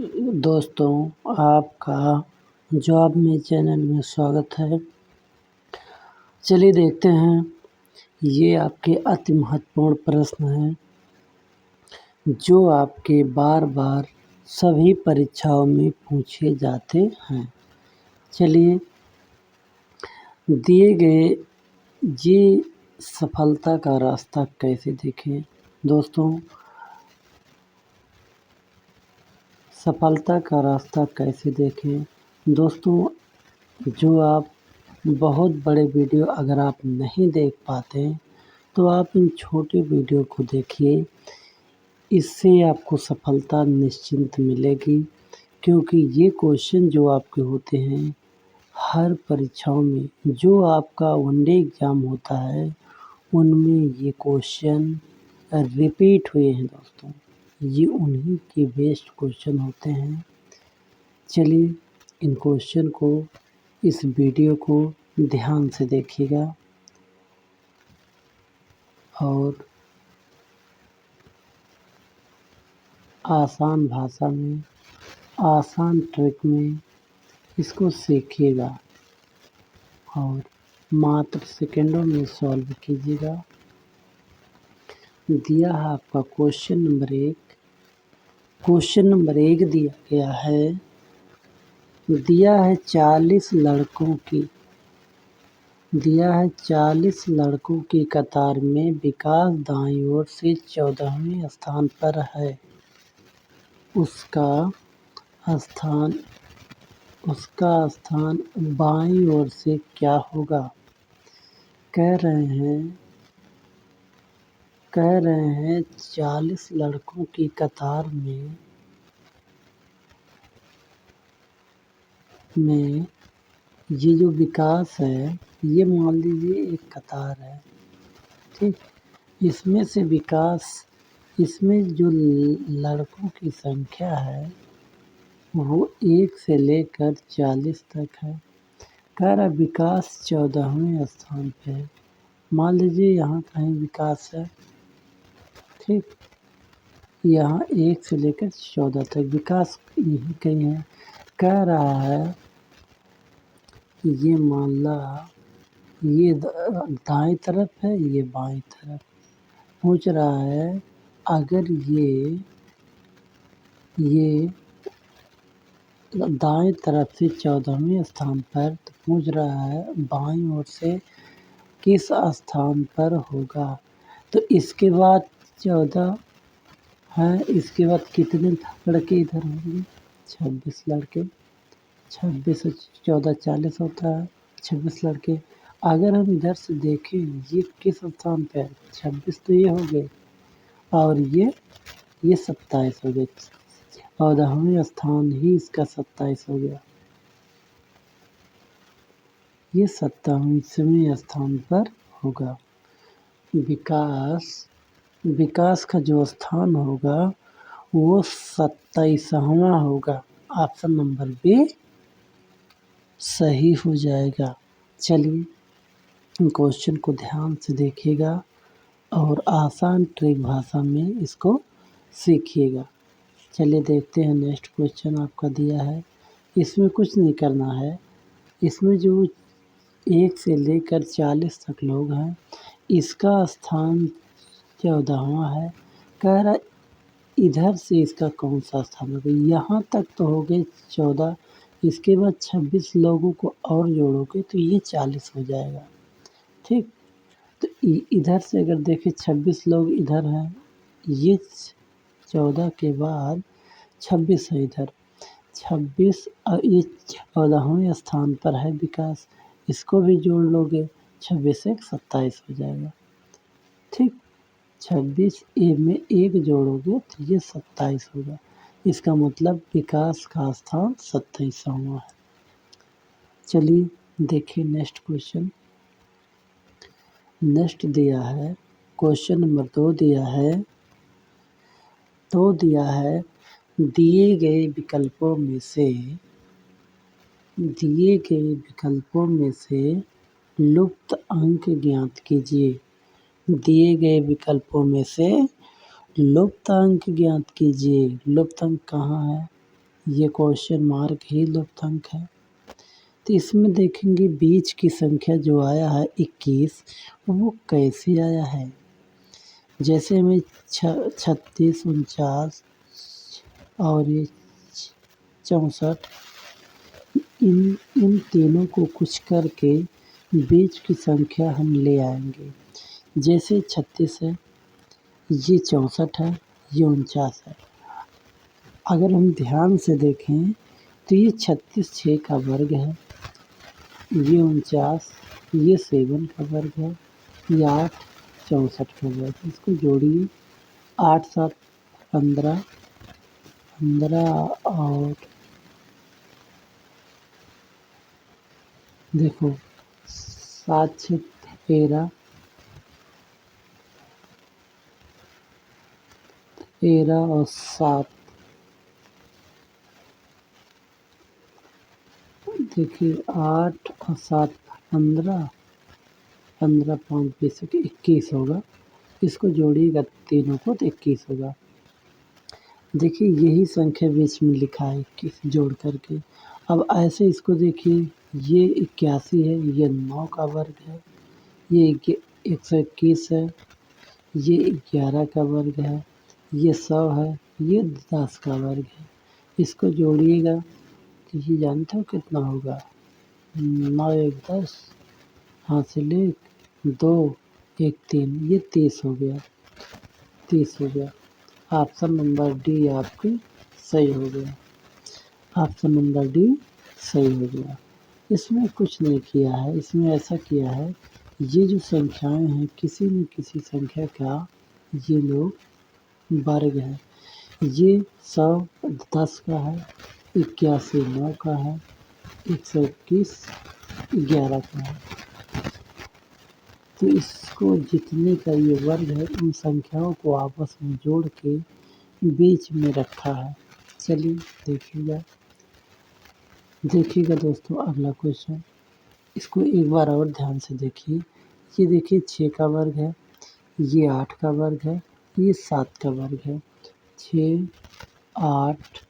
दोस्तों, आपका जॉब में चैनल में स्वागत है। चलिए देखते हैं, ये आपके अति महत्वपूर्ण प्रश्न हैं जो आपके बार-बार सभी परीक्षाओं में पूछे जाते हैं। चलिए, दिए गए ये सफलता का रास्ता कैसे देखें? दोस्तों, सफलता का रास्ता कैसे देखें? दोस्तों, जो आप बहुत बड़े वीडियो अगर आप नहीं देख पाते तो आप इन छोटे वीडियो को देखिए। इससे आपको सफलता निश्चिंत मिलेगी, क्योंकि ये क्वेश्चन जो आपके होते हैं हर परीक्षाओं में, जो आपका वनडे एग्ज़ाम होता है उनमें ये क्वेश्चन रिपीट हुए हैं। दोस्तों, ये उन्हीं के बेस्ट क्वेश्चन होते हैं। चलिए, इन क्वेश्चन को, इस वीडियो को ध्यान से देखिएगा और आसान भाषा में, आसान ट्रिक में इसको सीखिएगा और मात्र सेकंडों में सॉल्व कीजिएगा। दिया है आपका क्वेश्चन नंबर 1। क्वेश्चन नंबर 1 दिया गया है, दिया है 40 लड़कों की कतार में विकास दाईं ओर से 14वें स्थान पर है। उसका स्थान बाईं ओर से क्या होगा? कह रहे हैं 40 लड़कों की कतार में ये जो विकास है, ये मान लीजिए एक कतार है, ठीक। इसमें से इसमें जो लड़कों की संख्या है वो 1 से लेकर 40 तक है। कह रहा विकास 14वें स्थान पे है। मान लीजिए यहाँ कहीं विकास है, ठीक। यहाँ 1 से लेकर 14 तक विकास यही कहीं है। कह रहा है ये मामला, ये दाएं तरफ है, ये बाएं तरफ। पूछ रहा है अगर ये दाएं तरफ से 14वें स्थान पर, तो पूछ रहा है बाईं ओर से किस स्थान पर होगा। तो इसके बाद 14 है, इसके बाद कितने लड़के इधर होंगे? 26 लड़के। 26 से 14 40 होता है, 26 लड़के। अगर हम इधर से देखें ये किस स्थान पे है? 26 तो ये हो गए और ये 27 हो गए। 14वें स्थान ही इसका 27 हो गया। ये 27वें स्थान पर होगा। विकास का जो स्थान होगा वो 27वां होगा। ऑप्शन नंबर बी सही हो जाएगा। चलिए, क्वेश्चन को ध्यान से देखिएगा और आसान ट्रिक भाषा में इसको सीखिएगा। चलिए देखते हैं, नेक्स्ट क्वेश्चन आपका दिया है। इसमें कुछ नहीं करना है। इसमें जो 1 से लेकर 40 तक लोग हैं, इसका स्थान 14वां है। कह रहा इधर से इसका कौन सा स्थान होगा? यहाँ तक तो हो गए 14, इसके बाद 26 लोगों को और जोड़ोगे तो ये 40 हो जाएगा, ठीक। तो इधर से अगर देखें 26 लोग इधर हैं, ये 14 के बाद 26 है इधर। 26 और ये 14वें स्थान पर है विकास, इसको भी जोड़ लोगे 26 से 27 हो जाएगा, ठीक। 26 में 1 जोड़ोगे तो ये 27 होगा। इसका मतलब विकास का स्थान 27वां है। चलिए देखिए नेक्स्ट क्वेश्चन। नेक्स्ट दिया है क्वेश्चन नंबर 2 दिया है, दिए गए विकल्पों में से लुप्त अंक ज्ञात कीजिए। दिए गए विकल्पों में से लुप्त अंक ज्ञात कीजिए। लुप्त अंक कहाँ है? ये क्वेश्चन मार्क ही लुप्तांक है। तो इसमें देखेंगे बीच की संख्या जो आया है 21, वो कैसे आया है। जैसे हमें 36, 49 और ये 64, इन तीनों को कुछ करके बीच की संख्या हम ले आएंगे। जैसे 36 है, ये 64 है, ये 49 है। अगर हम ध्यान से देखें तो ये 36 6 का वर्ग है, ये 49, ये 7 का वर्ग है, ये 8 64 का वर्ग है। इसको जोड़िए, 8 7 15, 15 और देखो 7 6 13, 13 और 7, देखिए 8 और 7 15, 15 5 20 21 होगा। इसको जोड़िएगा तीनों को तो 21 होगा। देखिए यही संख्या बीच में लिखा है 21 जोड़ करके। अब ऐसे इसको देखिए, ये 81 है, ये 9 का वर्ग है, ये 121 है, ये 11 का वर्ग है, ये 100 है, ये 10 का वर्ग है। इसको जोड़िएगा तो ये जानते हो कितना होगा। 9 1 10, हासिल 1 2 1 3, ये 30 हो गया, 30 हो गया। ऑप्शन नंबर डी आपकी सही हो गया। ऑप्शन नंबर डी सही हो गया। इसमें कुछ नहीं किया है, इसमें ऐसा किया है, ये जो संख्याएं हैं किसी न किसी संख्या का ये लोग वर्ग है। ये 100 10 का है, 81 9 का है, 121 11 का है। तो इसको जितने का ये वर्ग है उन संख्याओं को आपस में जोड़ के बीच में रखा है। चलिए देखिएगा दोस्तों अगला क्वेश्चन। इसको एक बार और ध्यान से देखिए। ये देखिए 6 का वर्ग है, ये 8 का वर्ग है, ये 7 का वर्ग है। 6 8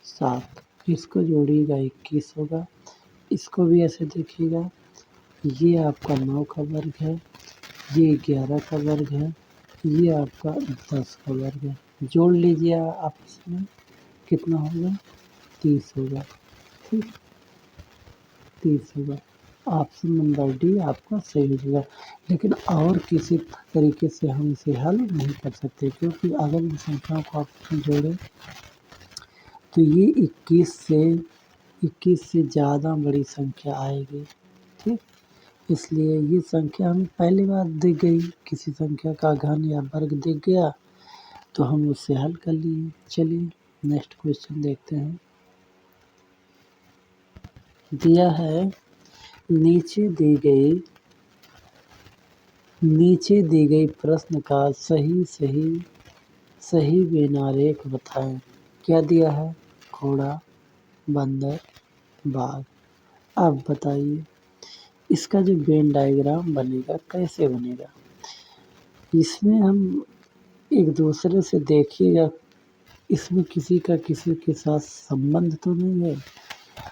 7, इसको जोड़िएगा 21 होगा। इसको भी ऐसे देखिएगा, ये आपका 9 का वर्ग है, ये 11 का वर्ग है, ये आपका 10 का वर्ग है। जोड़ लीजिए आपस में, कितना होगा 30 होगा। ठीक, 30 होगा। ऑप्शन नंबर डी आपका सही हो जाएगा। लेकिन और किसी तरीके से हम इसे हल नहीं कर सकते, क्योंकि अगर इन संख्याओं को आपस में जोड़ें तो ये 21 से ज़्यादा बड़ी संख्या आएगी। ठीक, इसलिए ये संख्या हमें पहली बार दिख गई, किसी संख्या का घन या वर्ग दिख गया तो हम उससे हल कर लिए। चलिए नेक्स्ट क्वेश्चन देखते हैं। दिया है नीचे दी गई प्रश्न का सही बेनारेख बताएं। क्या दिया है, घोड़ा, बंदर, बाघ। अब बताइए इसका जो वेन डायग्राम बनेगा कैसे बनेगा। इसमें हम एक दूसरे से देखिएगा, इसमें किसी के साथ संबंध तो नहीं है।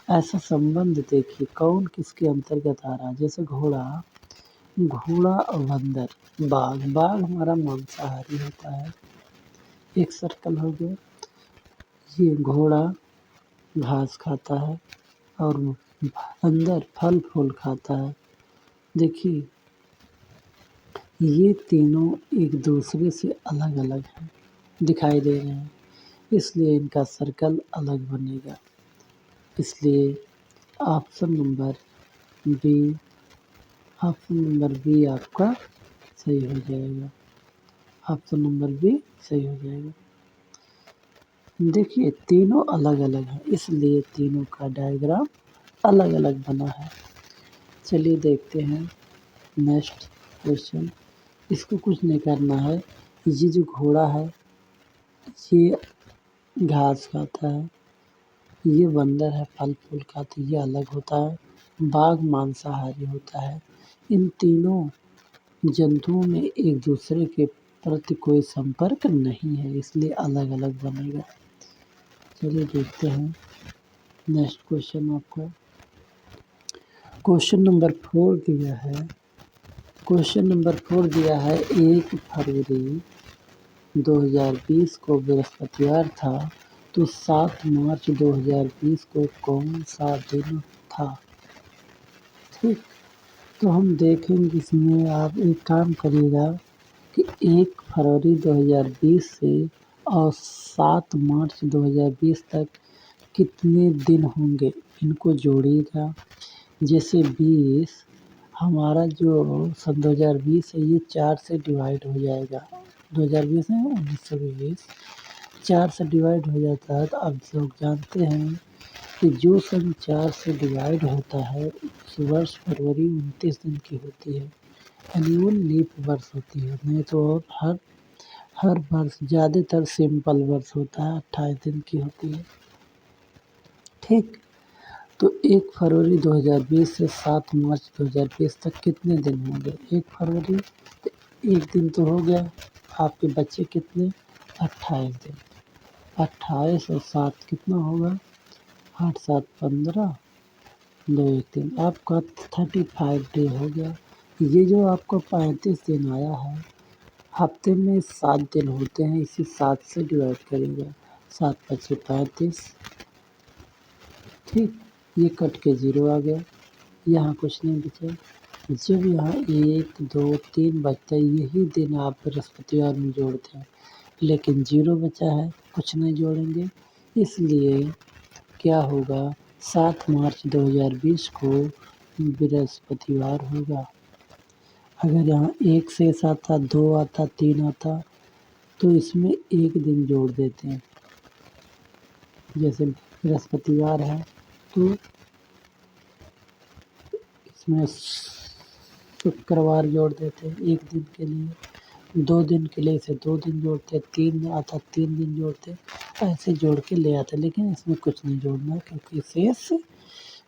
ऐसा संबंध देखिए कौन किसके अंतर्गत आ रहा है। जैसे घोड़ा और बंदर, बाघ हमारा मांसाहारी होता है, एक सर्कल हो गया। ये घोड़ा घास खाता है और बंदर फल फूल खाता है। देखिए ये तीनों एक दूसरे से अलग अलग हैं, दिखाई दे रहे हैं, इसलिए इनका सर्कल अलग बनेगा। इसलिए ऑप्शन नंबर बी आपका सही हो जाएगा। ऑप्शन नंबर बी सही हो जाएगा। देखिए तीनों अलग अलग हैं, इसलिए तीनों का डायग्राम अलग अलग बना है। चलिए देखते हैं नेक्स्ट क्वेश्चन। इसको कुछ नहीं करना है। ये जो घोड़ा है ये घास खाता है, ये बंदर है फल फूल खाता है, ये अलग होता है। बाघ मांसाहारी होता है। इन तीनों जंतुओं में एक दूसरे के प्रति कोई संपर्क नहीं है, इसलिए अलग अलग बनेगा। चलिए देखते हैं नेक्स्ट क्वेश्चन आपका। क्वेश्चन नंबर 4 दिया है। क्वेश्चन नंबर 4 दिया है 1 फरवरी 2020 को बृहस्पतिवार था, तो 7 मार्च 2020 को कौन सा दिन था? ठीक, तो हम देखेंगे इसमें आप एक काम करिएगा कि 1 फरवरी 2020 से और 7 मार्च 2020 तक कितने दिन होंगे, इनको जोड़िएगा। जैसे 20 हमारा जो सन 2020 है ये 4 से डिवाइड हो जाएगा। 2020 है 1920 4 से डिवाइड हो जाता है, तो आप लोग जानते हैं कि जो सन 4 से डिवाइड होता है उस वर्ष फरवरी 29 दिन की होती है, यानी वो लीप वर्ष होती है। नहीं तो और हर वर्ष ज़्यादातर सिंपल वर्ष होता है, 28 दिन की होती है। ठीक, तो 1 फरवरी 2020 से 7 मार्च 2020 तक कितने दिन होंगे? 1 फरवरी तो एक दिन तो हो गया, आपके बच्चे कितने? 28 दिन। 28 और 7 कितना होगा? 8 7 15 2 1 3, आपका 35 डे हो गया। ये जो आपका 35 दिन आया है, हफ्ते में 7 दिन होते हैं, इसे 7 से डिवाइड करेंगे। 7 पचे 35। ठीक, ये कट के 0 आ गया, यहाँ कुछ नहीं बचा। जब यहाँ 1 2 3 बचता है, यही दिन आप बृहस्पतिवार में जोड़ते हैं, लेकिन 0 बचा है, कुछ नहीं जोड़ेंगे। इसलिए क्या होगा? 7 मार्च 2020 को बृहस्पतिवार होगा। अगर यहाँ 1 शेष आता, 2 आता, 3 आता, तो इसमें एक दिन जोड़ देते हैं। जैसे बृहस्पतिवार है तो इसमें शुक्रवार जोड़ देते हैं एक दिन के लिए, 2 दिन के लिए इसे 2 दिन जोड़ते, 3 आता 3 दिन जोड़ते, ऐसे जोड़ के ले आते। लेकिन इसमें कुछ नहीं जोड़ना क्योंकि शेष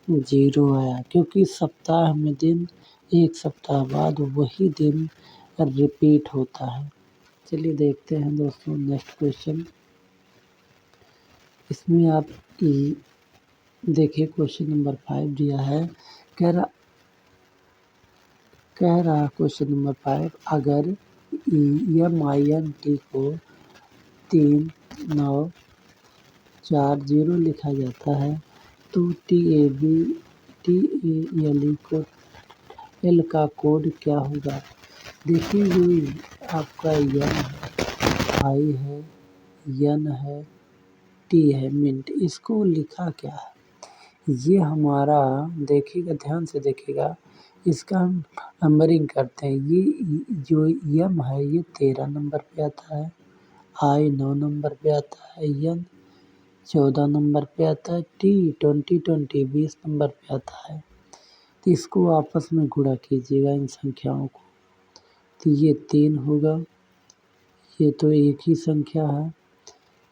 0 आया, क्योंकि सप्ताह में दिन एक सप्ताह बाद वही दिन रिपीट होता है। चलिए देखते हैं दोस्तों नेक्स्ट क्वेश्चन। इसमें आप देखिए क्वेश्चन नंबर 5 दिया है। कह रहा क्वेश्चन नंबर 5, अगर EMINT को 3 9 4 0 लिखा जाता है तो TALE को एल का कोड क्या होगा? देखिए ये आपका यन है, आई है, यन है, टी है, मिंट, इसको लिखा क्या है? ये हमारा देखिएगा, ध्यान से देखिएगा, इसका हम नंबरिंग करते हैं। ये जो यम है ये 13 नंबर पे आता है, आई 9 नंबर पे आता है, यन 14 नंबर पे आता है, टी 20 नंबर पे आता है। तो इसको आपस में गुणा कीजिएगा इन संख्याओं को, तो ये 3 होगा, ये तो एक ही संख्या है,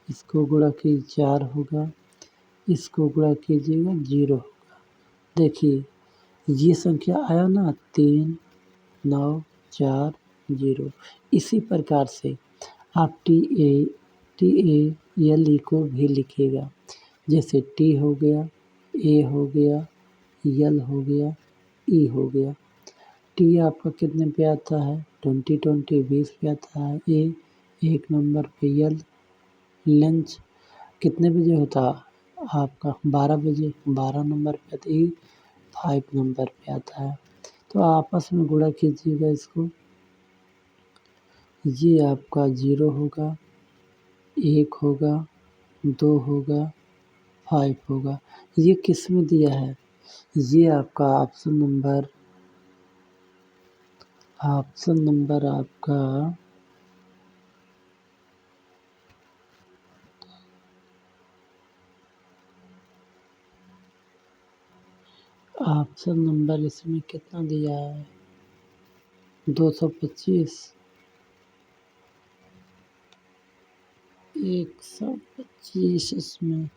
इसको गुणा कीजिए 4 होगा, इसको गुणा कीजिएगा 0 होगा। देखिए ये संख्या आया ना 3 9 4 0। इसी प्रकार से आप TALE को भी लिखिएगा। जैसे टी हो गया, ए हो गया, यल हो गया, ई हो गया। टी आपका कितने पे आता है? 20 पे आता है। ए 1 नंबर पे, यल लंच कितने बजे होता आपका? 12 बजे, 12 नंबर पे आता है। ई 5 नंबर पे आता है। तो आपस में गुणा कीजिएगा इसको, ये आपका 0 होगा, 1 होगा, 2 होगा, 5 होगा। ये किस में दिया है? ये आपका ऑप्शन नंबर आपका ऑप्शन नंबर इसमें कितना दिया है? 225, 125 इसमें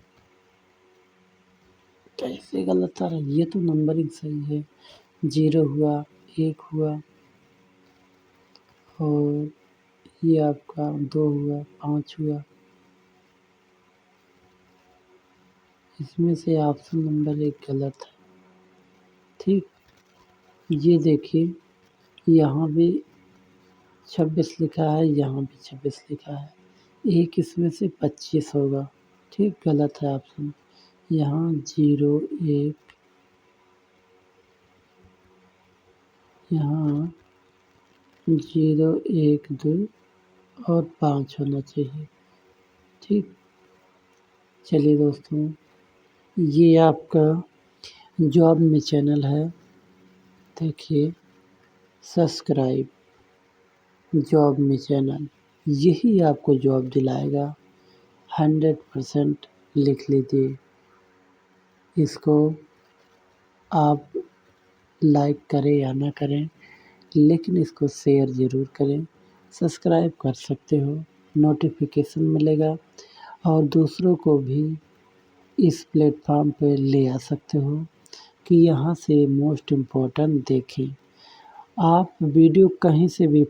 कैसे गलत आ रहा है? ये तो नंबरिंग सही है, 0 हुआ, 1 हुआ, और ये आपका 2 हुआ, 5 हुआ। इसमें से ऑप्शन नंबर 1 गलत है। ठीक, ये देखिए यहाँ भी 26 लिखा है, यहाँ भी 26 लिखा है। एक इसमें से 25 होगा। ठीक, गलत है ऑप्शन। यहाँ 0, 1, यहाँ 0, 1, 2 और 5 होना चाहिए। ठीक, चलिए दोस्तों, ये आपका जॉब में चैनल है, देखिए सब्सक्राइब जॉब में चैनल, यही आपको जॉब दिलाएगा 100%। लिख लीजिए, इसको आप लाइक करें या ना करें, लेकिन इसको शेयर ज़रूर करें। सब्सक्राइब कर सकते हो, नोटिफिकेशन मिलेगा और दूसरों को भी इस प्लेटफॉर्म पे ले आ सकते हो कि यहाँ से मोस्ट इम्पोर्टेंट देखें। आप वीडियो कहीं से भी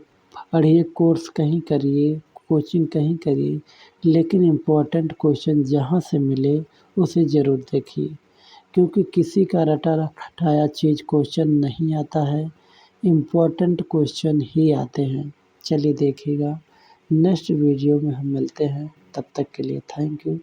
पढ़िए, कोर्स कहीं करिए, कोचिंग कहीं करिए, लेकिन इम्पोर्टेंट क्वेश्चन जहाँ से मिले उसे ज़रूर देखिए, क्योंकि किसी का रटा रटाया चीज़ क्वेश्चन नहीं आता है, इम्पोर्टेंट क्वेश्चन ही आते हैं। चलिए देखिएगा, नेक्स्ट वीडियो में हम मिलते हैं, तब तक के लिए थैंक यू।